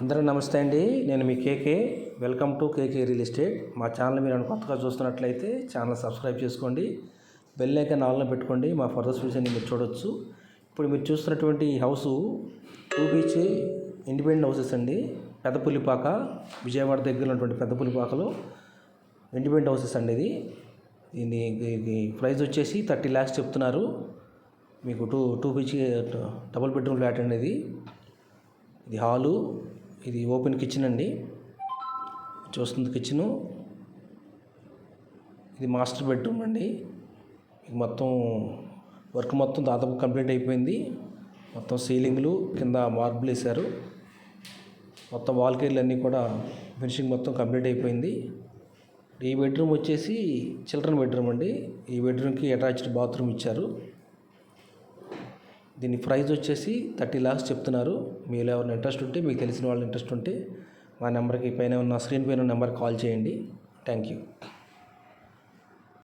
అందరూ నమస్తే అండి. నేను మీ KK. Welcome to KK real estate. మా ఛానల్ మీరు కొత్తగా చూస్తున్నట్లయితే ఛానల్ సబ్స్క్రైబ్ చేసుకోండి, బెల్ ఐకాన్ ఆన్లో పెట్టుకోండి. మా ఫర్దర్ సొల్యూషన్ మీరు చూడొచ్చు. ఇప్పుడు మీరు చూస్తున్నటువంటి ఈ హౌసు 2 బీచ్ ఇండిపెండెంట్ హౌసెస్ అండి. పెద్దపుల్లిపాక, విజయవాడ దగ్గర ఉన్నటువంటి పెద్దపుల్లిపాకలో ఇండిపెండెంట్ హౌసెస్ అండి. ఇది ప్రైస్ వచ్చేసి 30 lakhs చెప్తున్నారు. మీకు two beach double bedroom flat అండి. ఇది హాలు, ఇది ఓపెన్ కిచెన్ అండి. చూస్తుంది కిచెను. ఇది మాస్టర్ బెడ్రూమ్ అండి. మొత్తం వర్క్ మొత్తం దాదాపు కంప్లీట్ అయిపోయింది. మొత్తం సీలింగ్లు కింద మార్బుల్ వేశారు. మొత్తం వాల్ కేర్లు అన్నీ కూడా ఫినిషింగ్ మొత్తం కంప్లీట్ అయిపోయింది. ఈ బెడ్రూమ్ వచ్చేసి చిల్డ్రన్ బెడ్రూమ్ అండి. ఈ బెడ్రూమ్కి అటాచ్డ్ బాత్రూమ్ ఇచ్చారు. దీని ప్రైస్ వచ్చేసి 30 lakhs చెప్తున్నారు. మీరు ఎవరైనా ఇంట్రెస్ట్ ఉంటే, మీకు తెలిసిన వాళ్ళు ఇంట్రెస్ట్ ఉంటే మా నెంబర్కి పైన ఉన్న స్క్రీన్ పైన నెంబర్కి కాల్ చేయండి. Thank you.